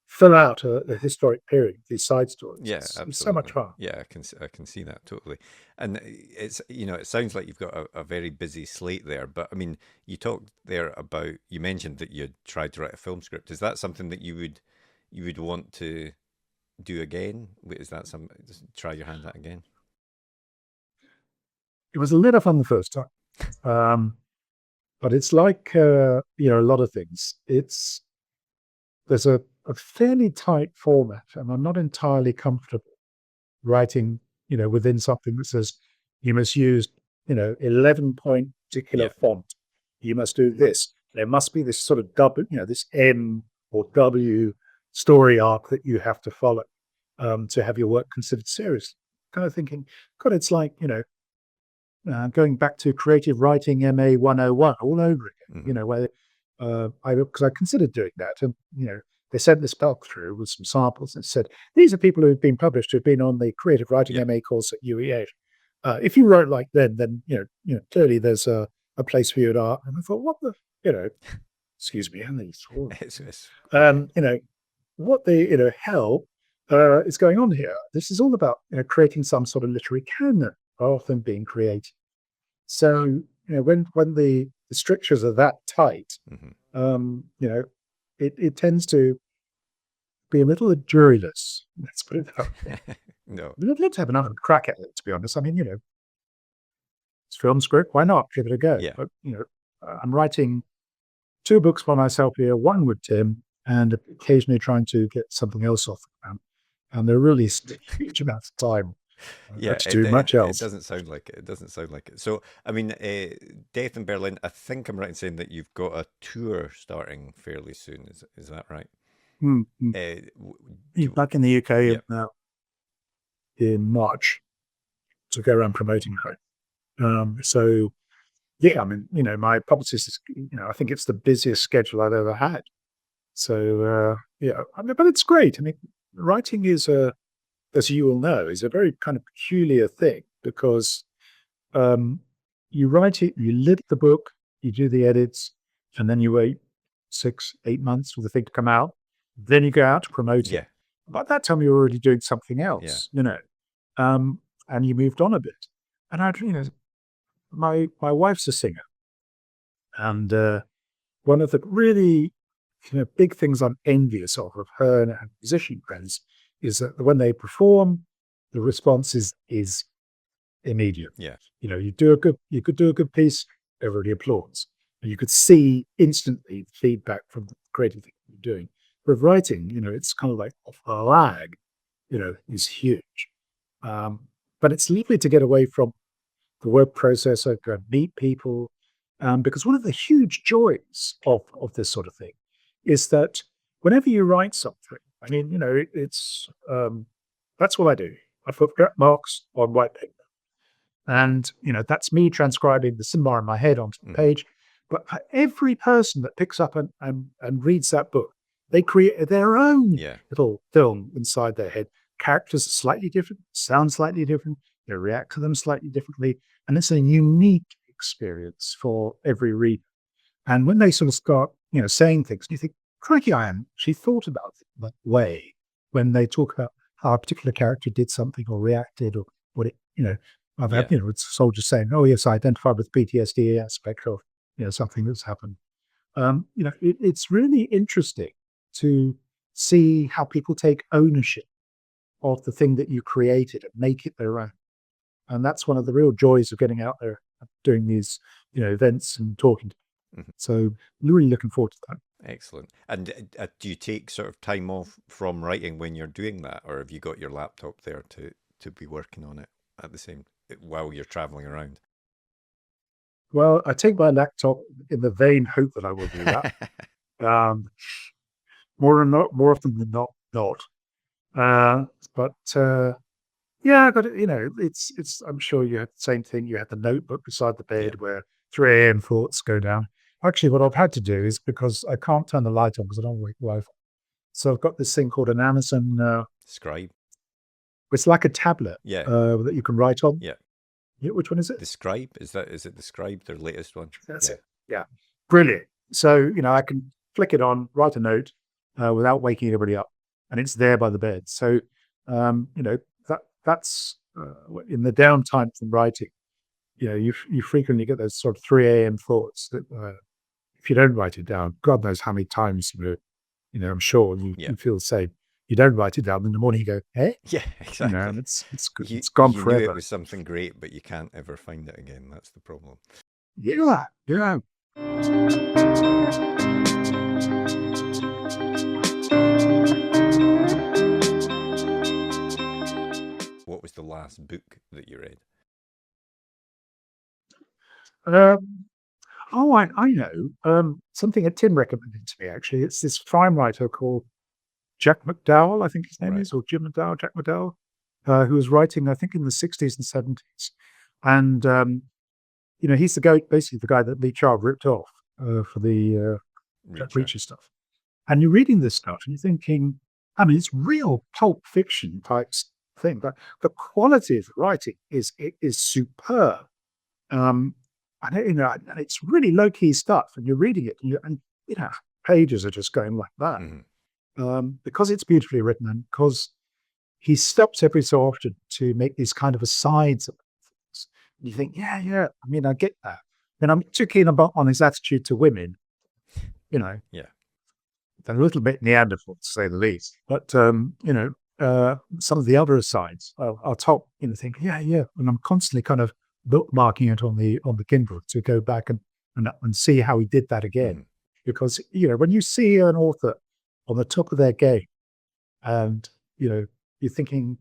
fill out a historic period, these side stories.
Yeah,
absolutely.
It's
so much fun.
Yeah, I can see that totally. And it's, it sounds like you've got a very busy slate there. But I mean, you talked there about, you mentioned that you tried to write a film script. Is that something that you would want to do again? Is that try your hand at again?
It was a little fun the first time. But it's like, a lot of things. There's a fairly tight format, and I'm not entirely comfortable writing, within something that says you must use, 11-point particular font. You must do this. There must be this sort of this M or W story arc that you have to follow to have your work considered seriously. Kind of thinking, God, it's like, going back to creative writing MA 101 all over again, where because I considered doing that. And, they sent this back through with some samples and said, these are people who've been published, who've been on the creative writing MA course at UEH. If you wrote like them, then, clearly there's a place for you at art. And I thought, what the, excuse me, what the, hell is going on here? This is all about, creating some sort of literary canon rather than being creative. So, when the strictures are that tight, it tends to be a little juryless. Let's put it that way.
No.
Let's have another crack at it, to be honest. I mean, it's film script. Why not? Give it a go.
Yeah.
But, I'm writing 2 books by myself here, one with Tim, and occasionally trying to get something else off the ground. And there really is a huge amount of time to do much else.
It doesn't sound like it. It doesn't sound like it. So, I mean, Death in Berlin, I think I'm right in saying that you've got a tour starting fairly soon. Is that right?
Back in the UK in March to go around promoting it. So, yeah, I mean, my publicist is, I think it's the busiest schedule I've ever had. So, but it's great. I mean, writing is as you will know, is a very kind of peculiar thing because you write it, you live the book, you do the edits, and then you wait 6-8 months for the thing to come out. Then you go out to promote it. By that time, you're already doing something else, and you moved on a bit. And my wife's a singer, and one of the really big things I'm envious of her and her musician friends is that when they perform, the response is immediate.
Yeah.
You could do a good piece, everybody applauds. And you could see instantly the feedback from the creative thing you're doing. With writing, it's kind of like a lag, is huge. But it's lovely to get away from the work process, go and meet people. Because one of the huge joys of this sort of thing is that whenever you write something, I mean, it's that's what I do. I put marks on white paper. And, that's me transcribing the symbol in my head onto the page. But for every person that picks up and reads that book, they create their own little film inside their head. Characters are slightly different, sound slightly different, they react to them slightly differently. And it's a unique experience for every reader. And when they sort of start, saying things, you think, crikey, I am. She thought about it that way when they talk about how a particular character did something or reacted or what it, I've had, soldiers saying, oh, yes, I identify with PTSD aspect of, something that's happened. It's really interesting to see how people take ownership of the thing that you created and make it their own. And that's one of the real joys of getting out there, doing these, events and talking to people. So really looking forward to that.
Excellent. And do you take sort of time off from writing when you're doing that, or have you got your laptop there to be working on it at the same while you're traveling around?
Well, I take my laptop in the vain hope that I will do that. More often than not. I got it. It's. I'm sure you had the same thing. You had the notebook beside the bed where 3 a.m. thoughts go down. Actually, what I've had to do is because I can't turn the light on because I don't have Wi-Fi. So I've got this thing called an Amazon
Scribe.
It's like a tablet that you can write on.
Yeah.
Which one is it?
The Scribe? Is it the Scribe, their latest one?
That's it. Yeah. Brilliant. So, I can flick it on, write a note without waking anybody up. And it's there by the bed. So, that's in the downtime from writing. You frequently get those sort of 3 a.m. thoughts that if you don't write it down, God knows how many times, I'm sure you feel the same. You don't write it down, in the morning you go, eh?
Yeah, exactly.
And it's gone forever.
You knew it was something great, but you can't ever find it again. That's the problem.
Yeah.
What was the last book that you read?
I know. Something that Tim recommended to me, actually. It's this fine writer called Jack McDowell, I think his name is, or Jack McDowell, who was writing, I think, in the 60s and 70s. And he's basically the guy that Lee Child ripped off for the Reacher stuff. And you're reading this stuff and you're thinking, I mean, it's real pulp fiction type thing, but the quality of the writing is superb. And it's really low key stuff, and you're reading it, and pages are just going like that. Because it's beautifully written, and because he stops every so often to make these kind of asides about things. And you think, yeah, I mean, I get that. And I'm too keen on his attitude to women,
Yeah.
They're a little bit Neanderthal, to say the least. But, some of the other asides, I'll top, think, yeah. And I'm constantly kind of bookmarking it on the Kindle to go back and see how he did that again. Because, when you see an author on the top of their game and, you're thinking,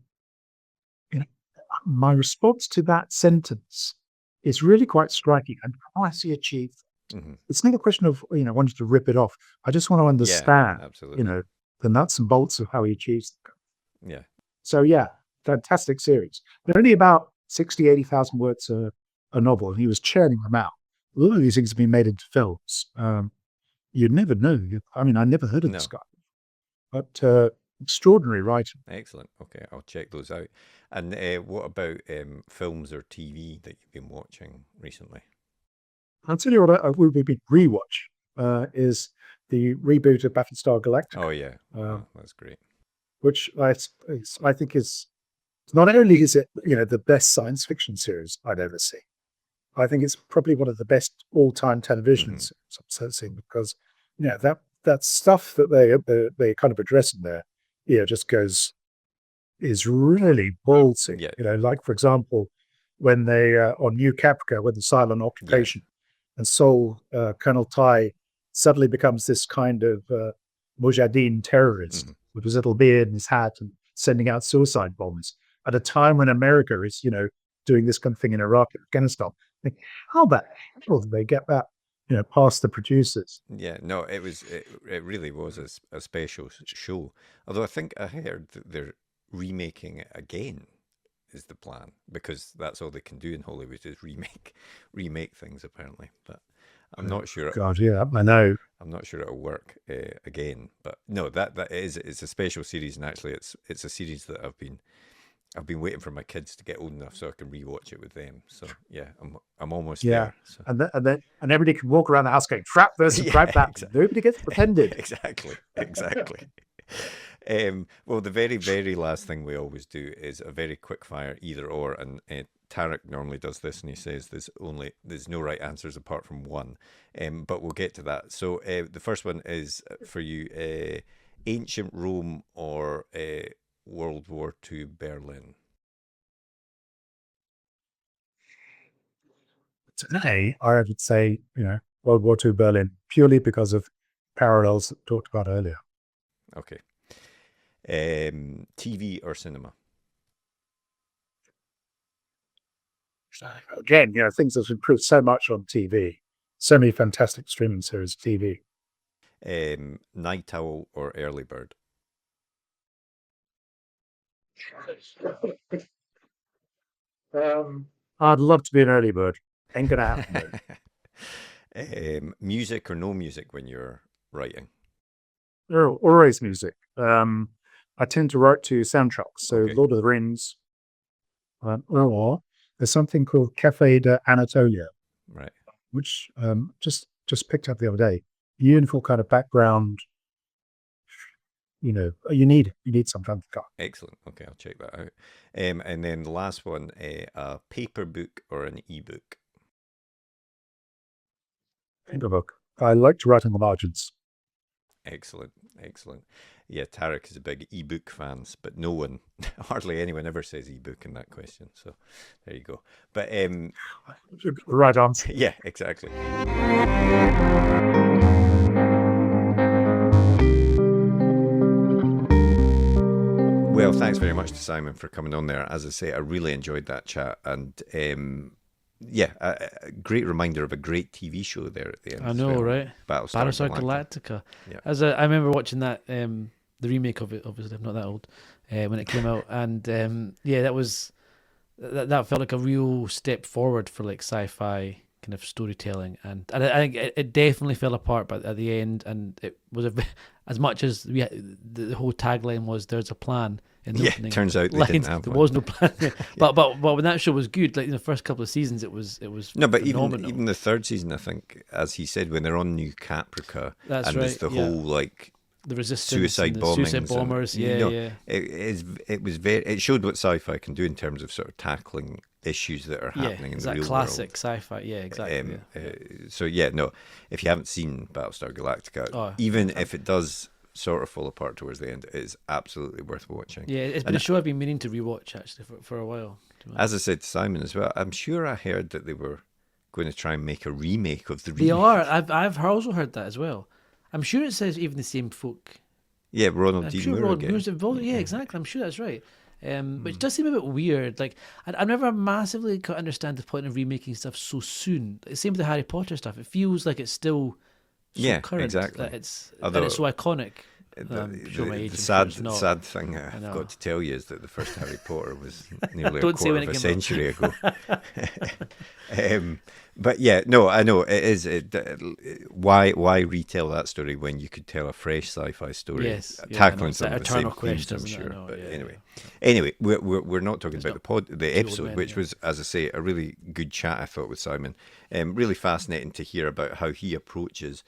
my response to that sentence is really quite striking. And how has he achieved that? It's not a question of, wanting to rip it off. I just want to understand,
absolutely.
the nuts and bolts of how he achieves it.
Yeah.
So, fantastic series. They're only about 60, 80,000 words a novel, and he was churning them out. A lot of these things have been made into films. You'd never know. I mean, I never heard of this guy. But extraordinary writing.
Excellent. Okay, I'll check those out. And what about films or TV that you've been watching recently?
I'll tell you what we've been rewatch is the reboot of Battlestar Galactica.
Oh, yeah. That's great.
Which I think is, not only is it, the best science fiction series I'd ever seen, I think it's probably one of the best all-time television series I've seen, because, that stuff that they kind of address in there, is really ballsy.
Yeah.
Like, for example, when they, on New Caprica, when the silent occupation, and Sol, Colonel Ty suddenly becomes this kind of Mujahideen terrorist with his little beard and his hat and sending out suicide bombers at a time when America is, doing this kind of thing in Iraq and Afghanistan. How the hell did they get that, past the producers?
Yeah, no, it really was a special show. Although I think I heard that they're remaking it again is the plan, because that's all they can do in Hollywood is remake things apparently. But I'm not sure.
God, yeah, I know.
I'm not sure it'll work again. But no, it's a special series, and actually it's a series that I've been waiting for my kids to get old enough so I can rewatch it with them. So yeah, I'm almost there. So.
And everybody can walk around the house going, "Trap this and trap that." Exactly. Nobody gets pretended.
Exactly. Well, the very, very last thing we always do is a very quick fire either or, and Tarek normally does this, and he says there's no right answers apart from one, but we'll get to that. So the first one is for you: ancient Rome or World War II Berlin?
Today, I would say, World War II Berlin, purely because of parallels that we talked about earlier.
Okay. TV or cinema?
Again, things have improved so much on TV. So many fantastic streaming series, TV.
Night owl or early bird?
I'd love to be an early bird. Ain't gonna happen.
Music or no music when you're writing?
Always music. I tend to write to soundtracks. So
Okay.
Lord of the Rings. Or there's something called Café de Anatolia,
Right.
which just picked up the other day. Beautiful kind of background. You need some time to go.
Excellent. Okay, I'll check that out. And then the last one, a paper book or an ebook?
Paper book. I like to write on the margins.
Excellent. Yeah, Tarek is a big ebook fan, but hardly anyone ever says ebook in that question. So there you go. But
Right answer.
yeah, exactly. Well, thanks very much to Simon for coming on there. As I say, I really enjoyed that chat, and a great reminder of a great TV show there at the end.
I know, right?
Battlestar
Galactica.
Yeah.
I remember watching that, the remake of it. Obviously, I'm not that old when it came out, and that felt like a real step forward for like sci-fi kind of storytelling, and I think it definitely fell apart, but at the end, and it was as much as the whole tagline was "There's a plan." In the opening
turns out they
lines,
didn't have
there
one.
was no plan. But when that show was good, like in the first couple of seasons, it was
No, but
phenomenal.
even the third season, I think, as he said, when they're on New Caprica,
That's
and
right,
there's the whole like
the resistance,
suicide
and the
bombings,
suicide bombers,
and, it showed what sci-fi can do in terms of sort of tackling issues that are happening in
it's
the
that
real
classic
world.
sci-fi, exactly.
So no, if you haven't seen Battlestar Galactica, even if it does sort of fall apart towards the end, it is absolutely worth watching.
Yeah, it's been a show I've been meaning to rewatch actually for a while.
As I said to Simon as well, I'm sure I heard that they were going to try and make a remake of the remake.
They are. I've also heard that as well. I'm sure it says even the same folk.
Yeah, Ronald
I'm
D.
sure
Moore
Ronald
again.
Moore's involved. Yeah, exactly. I'm sure that's right. But it does seem a bit weird. Like I never massively understand the point of remaking stuff so soon. Same with the Harry Potter stuff. It feels like it's still so current.
Exactly.
That it's so iconic.
The sad thing I've got to tell you is that the first Harry Potter was nearly a quarter of a century ago. But yeah, no, I know it is. Why retell that story when you could tell a fresh sci-fi story, tackling some of the same themes, I'm sure. But anyway, we're not talking about the episode, which was, as I say, a really good chat, I thought, with Simon. Really fascinating to hear about how he approaches.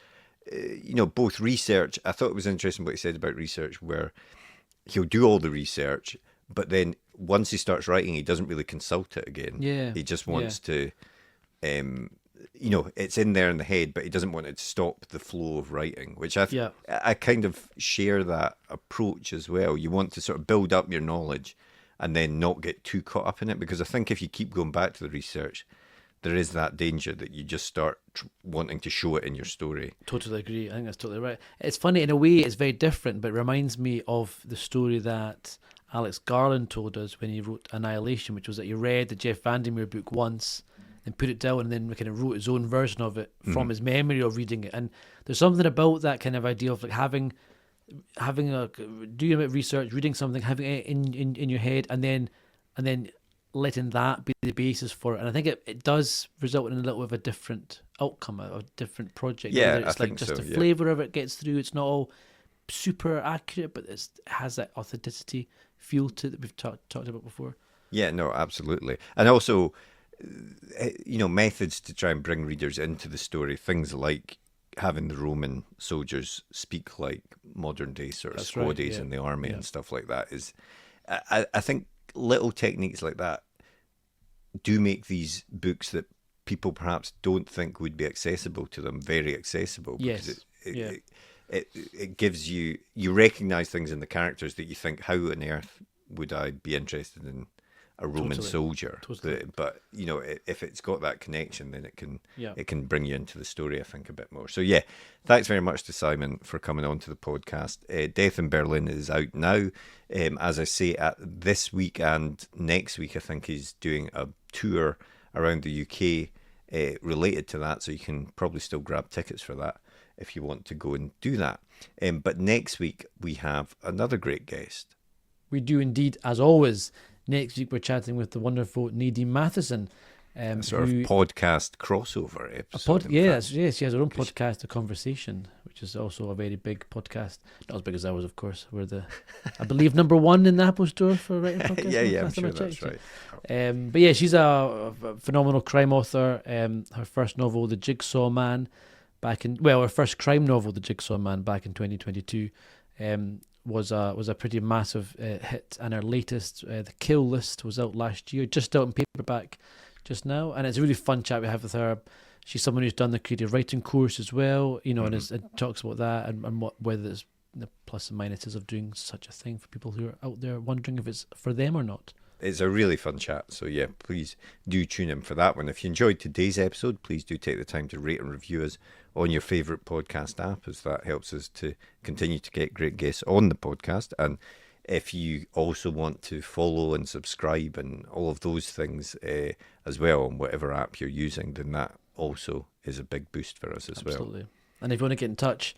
Both research. I thought it was interesting what he said about research, where he'll do all the research, but then once he starts writing, he doesn't really consult it again.
Yeah,
he just wants to, it's in there in the head, but he doesn't want it to stop the flow of writing. Which I kind of share that approach as well. You want to sort of build up your knowledge, and then not get too caught up in it, because I think if you keep going back to the research, there is that danger that you just start wanting to show it in your story.
Totally agree. I think that's totally right. It's funny, in a way, it's very different, but it reminds me of the story that Alex Garland told us when he wrote Annihilation, which was that he read the Jeff Vandermeer book once, then put it down, and then kind of wrote his own version of it from his memory of reading it. And there's something about that kind of idea of like doing a bit of research, reading something, having it in your head, and then letting that be the basis for it. And I think it does result in a little bit of a different outcome, a different project.
Yeah,
it's
I think
just
so,
the flavour of it gets through. It's not all super accurate, but it has that authenticity feel to it that we've talked about before.
Yeah, no, absolutely. And also, methods to try and bring readers into the story, things like having the Roman soldiers speak like modern day sort of squaddies in the army and stuff like that is, I think little techniques like that do make these books that people perhaps don't think would be accessible to them very accessible. Because it gives you recognize things in the characters that you think, how on earth would I be interested in a Roman soldier? But if it's got that connection, then it can bring you into the story, I think, a bit more. So yeah, thanks very much to Simon for coming on to the podcast. Death in Berlin is out now. As I say, this week and next week, I think he's doing a tour around the UK related to that, so you can probably still grab tickets for that if you want to go and do that. But next week we have another great guest.
We do indeed, as always. Next week we're chatting with the wonderful Nadine Matheson.
A sort of podcast crossover episode.
She has her own podcast, The Conversation, which is also a very big podcast. Not as big as ours, of course. We're I believe, number one in the Apple Store for writing podcasts.
I'm sure that's right.
But yeah, she's a phenomenal crime author. Her first novel, The Jigsaw Man, her first crime novel, The Jigsaw Man, back in 2022, was a pretty massive hit. And her latest, The Kill List, was out last year, just out in paperback just now, and it's a really fun chat we have with her. She's someone who's done the creative writing course as well, and talks about that and whether there's the plus and minuses of doing such a thing for people who are out there wondering if it's for them or not.
It's a really fun chat, so yeah, please do tune in for that one. If you enjoyed today's episode, please do take the time to rate and review us on your favourite podcast app, as that helps us to continue to get great guests on the podcast. And if you also want to follow and subscribe and all of those things as well on whatever app you're using, then that also is a big boost for us as well.
Absolutely. And if you want to get in touch,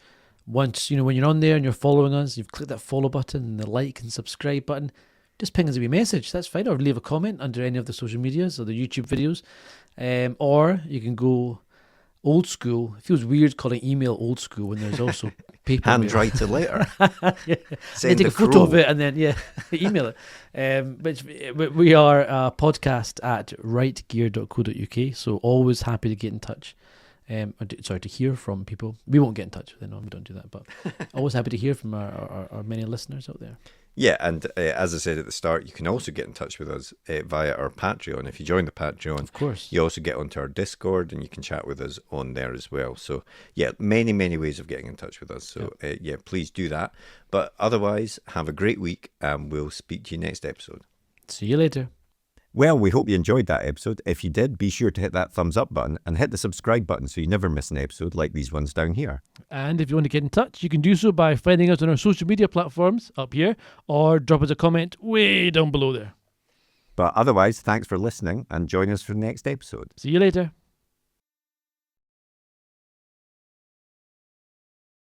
once when you're on there and you're following us, you've clicked that follow button and the like and subscribe button, just ping us a wee message. That's fine. Or leave a comment under any of the social medias or the YouTube videos. Or you can go old school. It feels weird calling email old school when there's also paper.
Handwrite a letter.
Yeah.
Send
Take
a
a photo of it and then email it. But we are a podcast at rightgear.co.uk, so always happy to get in touch. To hear from people. We won't get in touch with them. We don't do that, but always happy to hear from our many listeners out there.
Yeah, and as I said at the start, you can also get in touch with us via our Patreon. If you join the Patreon,
Of course.
you also get onto our Discord and you can chat with us on there as well. So, yeah, many, many ways of getting in touch with us. So, please do that. But otherwise, have a great week and we'll speak to you next episode.
See you later.
Well, we hope you enjoyed that episode. If you did, be sure to hit that thumbs up button and hit the subscribe button so you never miss an episode like these ones down here.
And if you want to get in touch, you can do so by finding us on our social media platforms up here, or drop us a comment way down below there.
But otherwise, thanks for listening and join us for the next episode.
See you later.